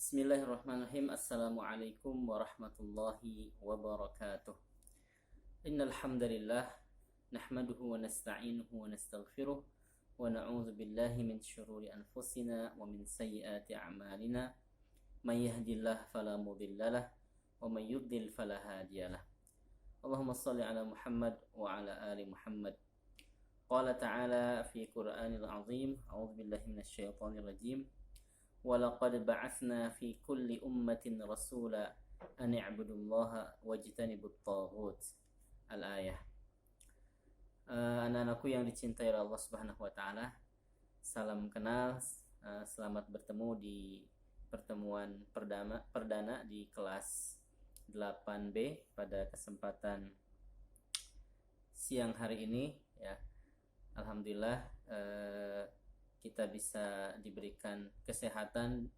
Bismillahirrahmanirrahim. Assalamualaikum warahmatullahi wabarakatuh. Innal hamdalillah nahmaduhu wa nasta'inuhu wa nastaghfiruh wa na'udzu billahi min syururi anfusina wa min sayyiati a'malina. May yahdihillahu fala mudhillalah wa may yudlil fala hadiyalah. Allahumma shalli ala Muhammad wa ala ali Muhammad. Qala ta'ala fi Qur'anil 'azim. A'udzu billahi minasy syaithanir rajim. وَلَقَدْ بَعَثْنَا فِي كُلِّ أُمَّةٍ رَسُولًا أَنِ اعْبُدُوا اللَّهَ وَاجْتَنِبُوا الطَّاغُوتَ. Al-ayah. Anak-anakku yang dicintai oleh Allah Subhanahu wa taala, salam kenal, selamat bertemu di pertemuan perdana di kelas 8B pada kesempatan siang hari ini ya. Alhamdulillah kita bisa diberikan kesehatan,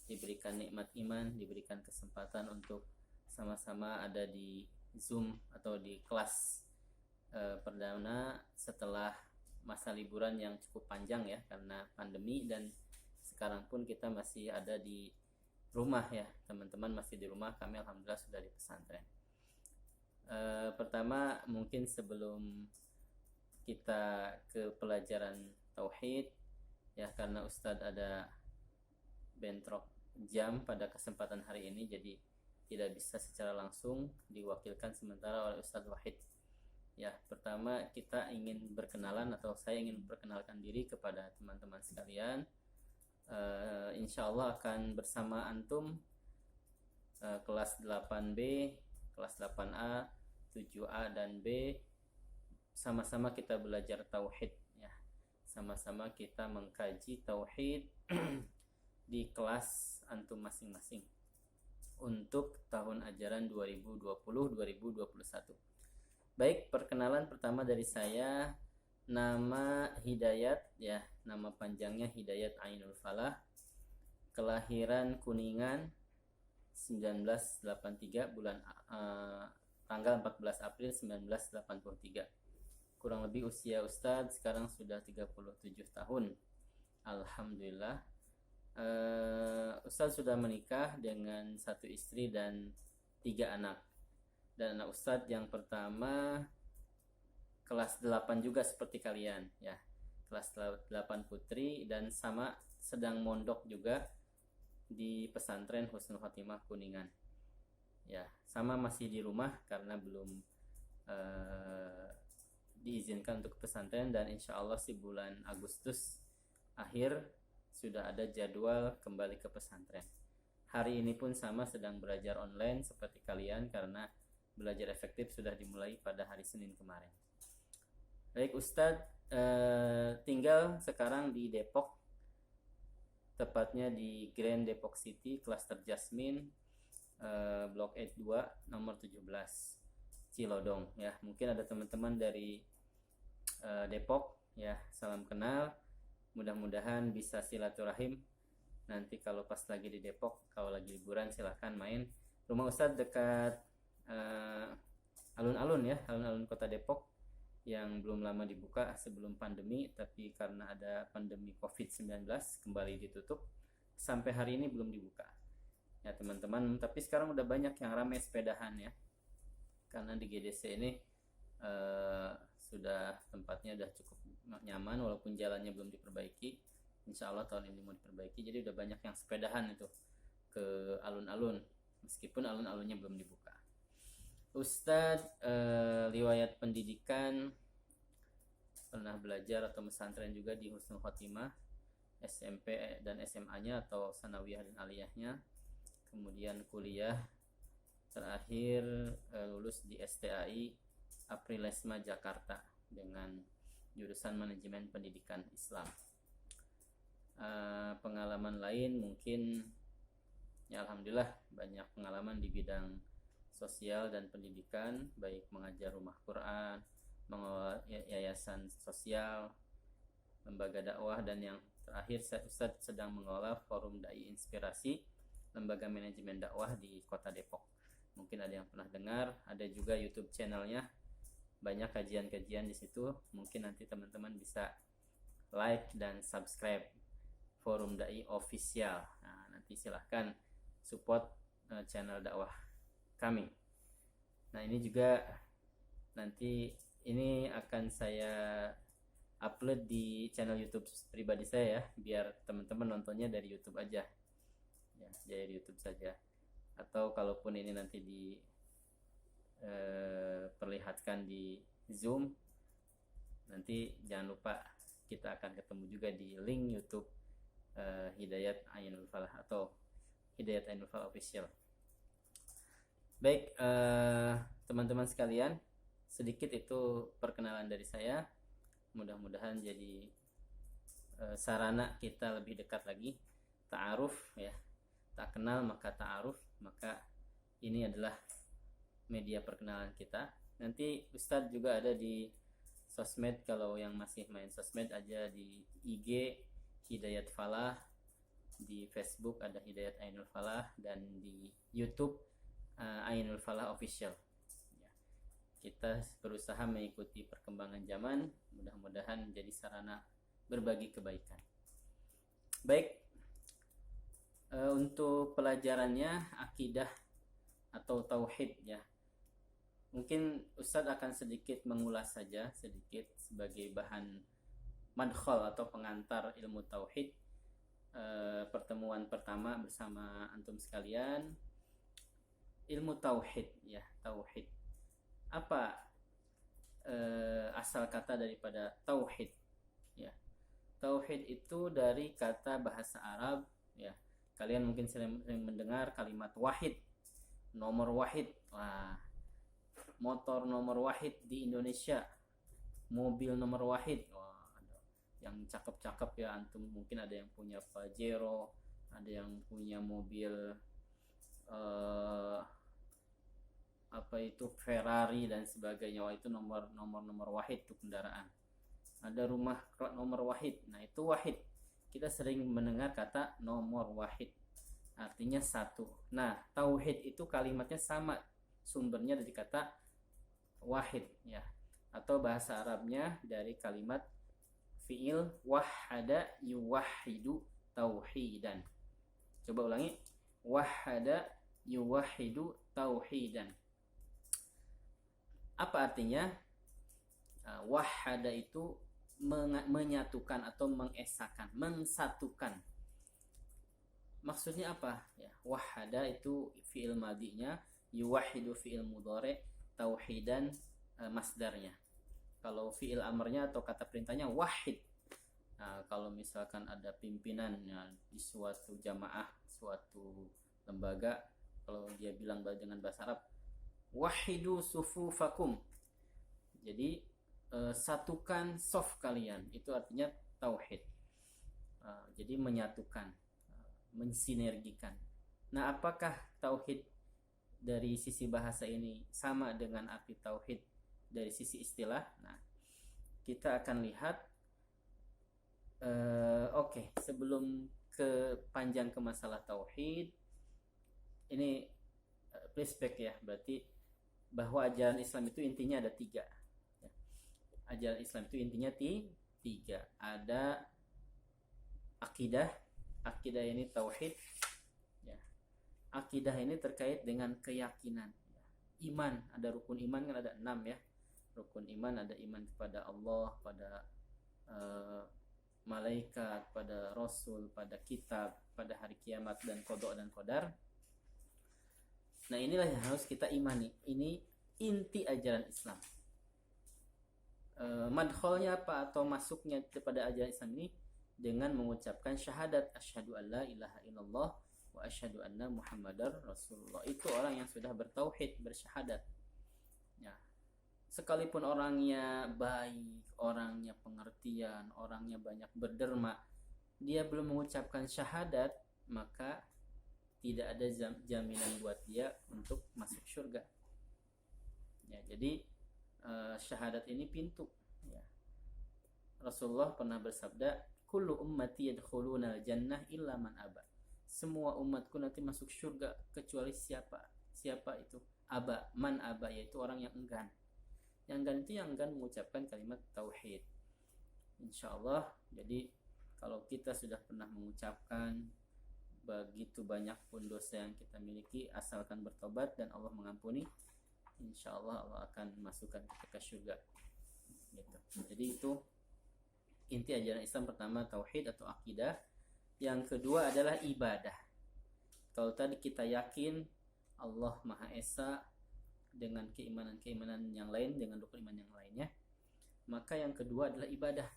diberikan nikmat iman, diberikan kesempatan untuk sama-sama ada di Zoom atau di kelas perdana setelah masa liburan yang cukup panjang ya karena pandemi, dan sekarang pun kita masih ada di rumah ya, teman-teman masih di rumah, kami alhamdulillah sudah di pesantren. Pertama mungkin sebelum kita ke pelajaran tauhid ya, karena Ustadz ada bentrok jam pada kesempatan hari ini, jadi tidak bisa secara langsung, diwakilkan sementara oleh Ustadz Wahid ya. Pertama kita ingin berkenalan atau saya ingin memperkenalkan diri kepada teman-teman sekalian. Insya Allah akan bersama antum kelas 8B, kelas 8A, 7A dan B, sama-sama kita belajar tauhid ya. Sama-sama kita mengkaji tauhid di kelas antum masing-masing untuk tahun ajaran 2020-2021. Baik, perkenalan pertama dari saya, nama Hidayat ya, nama panjangnya Hidayat Ainul Falah, kelahiran Kuningan 1983 tanggal 14 April 1983. Kurang lebih usia Ustadz sekarang sudah 37 tahun. Alhamdulillah. Ustadz sudah menikah dengan 1 istri dan 3 anak. Dan anak Ustadz yang pertama kelas 8 juga seperti kalian ya. Kelas 8 putri dan sama sedang mondok juga di pesantren Husnul Khotimah Kuningan. Ya, sama masih di rumah karena belum diizinkan untuk pesantren, dan insya Allah sih bulan Agustus akhir sudah ada jadwal kembali ke pesantren. Hari ini pun sama sedang belajar online seperti kalian karena belajar efektif sudah dimulai pada hari Senin kemarin. Baik, Ustadz tinggal sekarang di Depok, tepatnya di Grand Depok City, Cluster Jasmine, Blok 82 nomor 17 Cilodong ya. Mungkin ada teman-teman dari Depok ya, salam kenal, mudah-mudahan bisa silaturahim nanti kalau pas lagi di Depok. Kalau lagi liburan silahkan main. Rumah Ustadz dekat alun-alun ya, alun-alun kota Depok yang belum lama dibuka sebelum pandemi, tapi karena ada pandemi COVID-19 kembali ditutup, sampai hari ini belum dibuka ya teman-teman. Tapi sekarang udah banyak yang ramai sepedahan ya, karena di GDC ini sudah tempatnya udah cukup nyaman walaupun jalannya belum diperbaiki. Insya Allah tahun ini mau diperbaiki, jadi udah banyak yang sepedahan itu ke alun-alun meskipun alun-alunnya belum dibuka. Ustadz riwayat pendidikan pernah belajar atau pesantren juga di Husnul Khotimah, SMP dan SMA-nya atau sanawiyah dan aliyahnya, kemudian kuliah terakhir lulus di STAI Aprilesma Jakarta dengan jurusan manajemen pendidikan Islam. Pengalaman lain mungkin ya, alhamdulillah banyak pengalaman di bidang sosial dan pendidikan, baik mengajar rumah Quran, mengelola yayasan sosial, lembaga dakwah, dan yang terakhir Ustadz sedang mengelola Forum Dai Inspirasi, lembaga manajemen dakwah di Kota Depok. Mungkin ada yang pernah dengar, ada juga YouTube channelnya, banyak kajian-kajian di situ. Mungkin nanti teman-teman bisa like dan subscribe Forum Dai Official. Nah, nanti silahkan support channel dakwah kami. Nah, ini juga nanti ini akan saya upload di channel YouTube pribadi saya ya, biar teman-teman nontonnya dari YouTube aja ya, dari YouTube saja. Atau kalaupun ini nanti perlihatkan di Zoom, nanti jangan lupa kita akan ketemu juga di link YouTube Hidayat Ainul Falah atau Hidayat Ainul Falah Official. Baik, teman-teman sekalian, sedikit itu perkenalan dari saya. Mudah-mudahan jadi sarana kita lebih dekat lagi, ta'aruf ya. Tak kenal maka ta'aruf, maka ini adalah media perkenalan kita. Nanti Ustadz juga ada di sosmed, kalau yang masih main sosmed aja di IG Hidayat Falah, di Facebook ada Hidayat Ainul Falah, dan di YouTube Ainul Falah Official. Kita berusaha mengikuti perkembangan zaman, mudah-mudahan menjadi sarana berbagi kebaikan. Baik, untuk pelajarannya akidah atau tauhid ya. Mungkin Ustadz akan sedikit mengulas saja sedikit sebagai bahan madkhal atau pengantar ilmu tauhid. Pertemuan pertama bersama antum sekalian, ilmu tauhid ya, tauhid. Apa asal kata daripada tauhid ya? Tauhid itu dari kata bahasa Arab ya. Kalian mungkin sering mendengar kalimat wahid, nomor wahid. Wah, motor nomor wahid di Indonesia, mobil nomor wahid. Wah, yang cakep-cakep ya, antum mungkin ada yang punya Pajero, ada yang punya mobil apa itu Ferrari dan sebagainya. Wah, itu nomor wahid tuh kendaraan. Ada rumah nomor wahid. Nah, itu wahid. Kita sering mendengar kata nomor wahid, artinya satu. Nah, tauhid itu kalimatnya sama, sumbernya dari kata wahid ya, atau bahasa Arabnya dari kalimat fiil wahada yuwahidu tauhidan. Coba ulangi, wahada yuwahidu tauhidan. Apa artinya? Wahada itu menyatukan atau mengesakan, mensatukan. Maksudnya apa? Ya, wahada itu fiil madinya, yuwahidu fiil mudhari, tauhidan masdarnya. Kalau fiil amrnya atau kata perintahnya wahid. Nah, kalau misalkan ada pimpinan ya, di suatu jamaah, suatu lembaga, kalau dia bilang dengan bahasa Arab, wahidu sufufakum, jadi satukan saf kalian, itu artinya tauhid. Jadi menyatukan, mensinergikan. Nah, apakah tauhid dari sisi bahasa ini sama dengan arti tauhid dari sisi istilah? Nah, kita akan lihat. Oke, sebelum panjang ke masalah tauhid, ini flashback ya, berarti bahwa ajaran Islam itu intinya ada 3 ya. Ajaran Islam itu intinya 3. Ada akidah ini tauhid ya. Akidah ini terkait dengan keyakinan ya. Iman, ada rukun iman kan ada 6 ya. Rukun iman ada iman kepada Allah, pada malaikat, pada rasul, pada kitab, pada hari kiamat, dan qada dan qadar. Nah, inilah yang harus kita imani. Ini inti ajaran Islam. Madkhalnya apa atau masuknya kepada ajaran Islam ini dengan mengucapkan syahadat asyhadu alla ilaha illallah wa asyhadu anna muhammadar rasulullah. Itu orang yang sudah bertauhid, bersyahadat. Ya. Sekalipun orangnya baik, orangnya pengertian, orangnya banyak berderma, dia belum mengucapkan syahadat, maka tidak ada jaminan buat dia untuk masuk surga ya. Jadi syahadat ini pintu ya. Rasulullah pernah bersabda, kullu ummati yadkhuluna jannah illa man aba. Semua umatku nanti masuk surga kecuali siapa itu? Aba, man aba, yaitu orang yang enggan. Yang enggan itu yang enggan mengucapkan kalimat tauhid. Insyaallah, jadi kalau kita sudah pernah mengucapkan, begitu banyak pun dosa yang kita miliki, asalkan bertobat dan Allah mengampuni, insya Allah Allah akan masukkan kita ke surga gitu. Jadi itu inti ajaran Islam. Pertama tauhid atau akidah, yang kedua adalah ibadah. Kalau tadi kita yakin Allah Maha Esa dengan keimanan-keimanan yang lain, dengan rukun iman yang lainnya, maka yang kedua adalah ibadah.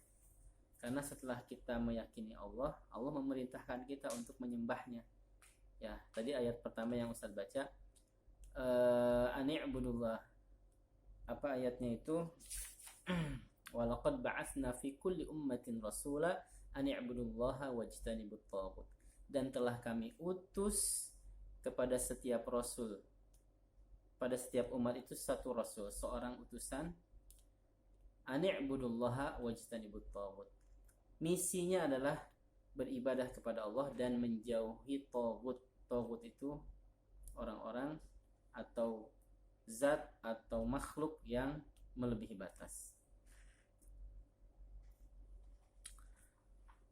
Karena setelah kita meyakini Allah, Allah memerintahkan kita untuk menyembahnya. Ya, tadi ayat pertama yang Ustaz baca, ani'budullah. Apa ayatnya itu? Walaqad ba'atsna fi kulli ummatin rasula ani'budullaha wajtanibut taghut. Dan telah kami utus kepada setiap rasul, pada setiap umat itu satu rasul, seorang utusan, ani'budullaha wajtanibut taghut. Misinya adalah beribadah kepada Allah dan menjauhi taghut. Taghut itu orang-orang atau zat atau makhluk yang melebihi batas.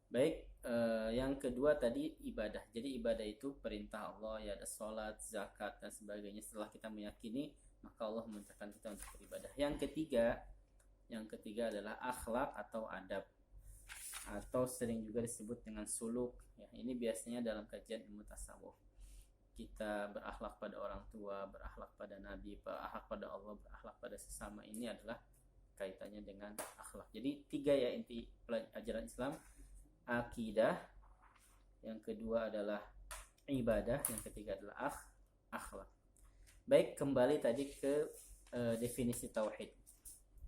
Baik, yang kedua tadi ibadah. Jadi ibadah itu perintah Allah, ya ada sholat, zakat dan sebagainya. Setelah kita meyakini, maka Allah memerintahkan kita untuk beribadah. Yang ketiga adalah akhlak atau adab, atau sering juga disebut dengan suluk. Ya, ini biasanya dalam kajian ilmu tasawuf. Kita berakhlak pada orang tua, berakhlak pada Nabi, berakhlak pada Allah, berakhlak pada sesama. Ini adalah kaitannya dengan akhlak. Jadi 3 ya inti ajaran Islam. Akidah, yang kedua adalah ibadah, yang ketiga adalah akhlak. Baik, kembali tadi ke definisi tauhid.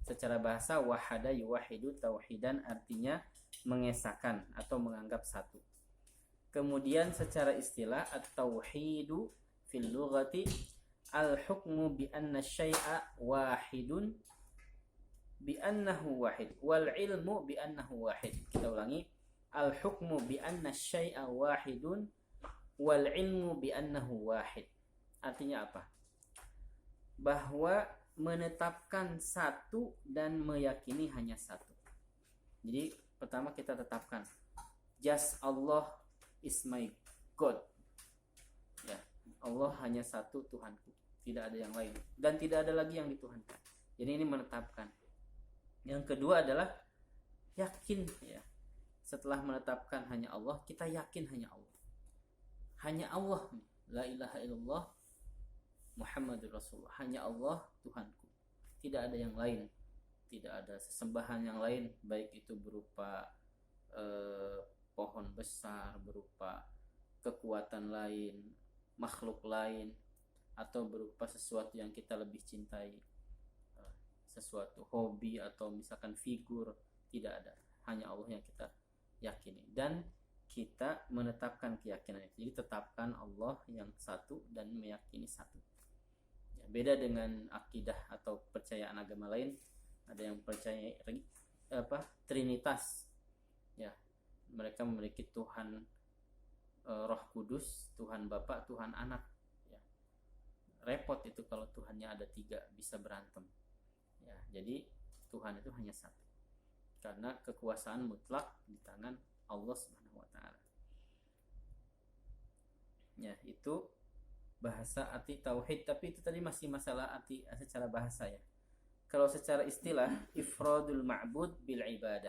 Secara bahasa wahada yuwahidu tauhidan, artinya mengesahkan atau menganggap satu. Kemudian secara istilah at-tauhidu fil lughati al-hukmu bi anna syai'a wahidun bi annahu wahid wal ilmu bi annahu wahid. Kita ulangi, al-hukmu bi anna syai'a wahidun wal ilmu bi annahu wahid. Artinya apa? Bahwa menetapkan satu dan meyakini hanya satu. Jadi pertama kita tetapkan just Allah is my God. Ya, Allah hanya satu Tuhanku, tidak ada yang lain dan tidak ada lagi yang dituhankan. Jadi ini menetapkan. Yang kedua adalah yakin, ya. Setelah menetapkan hanya Allah, kita yakin hanya Allah. Hanya Allah, la ilaha illallah Muhammadur Rasulullah. Hanya Allah Tuhanku. Tidak ada yang lain. Tidak ada sesembahan yang lain, baik itu berupa pohon besar, berupa kekuatan lain, makhluk lain, atau berupa sesuatu yang kita lebih cintai, sesuatu hobi atau misalkan figur. Tidak ada. Hanya Allah yang kita yakini dan kita menetapkan keyakinan itu. Jadi tetapkan Allah yang satu dan meyakini satu. Ya, beda dengan akidah atau percayaan agama lain. Ada yang percaya Trinitas. Ya, mereka memiliki Tuhan Roh Kudus, Tuhan Bapa, Tuhan Anak. Ya, repot itu kalau Tuhannya ada 3, bisa berantem. Ya, jadi Tuhan itu hanya satu. Karena kekuasaan mutlak di tangan Allah Subhanahu wa taala. Ya, itu bahasa arti tauhid, tapi itu tadi masih masalah arti secara bahasa ya. Kalau secara istilah ifradul ma'bud bil ibadah.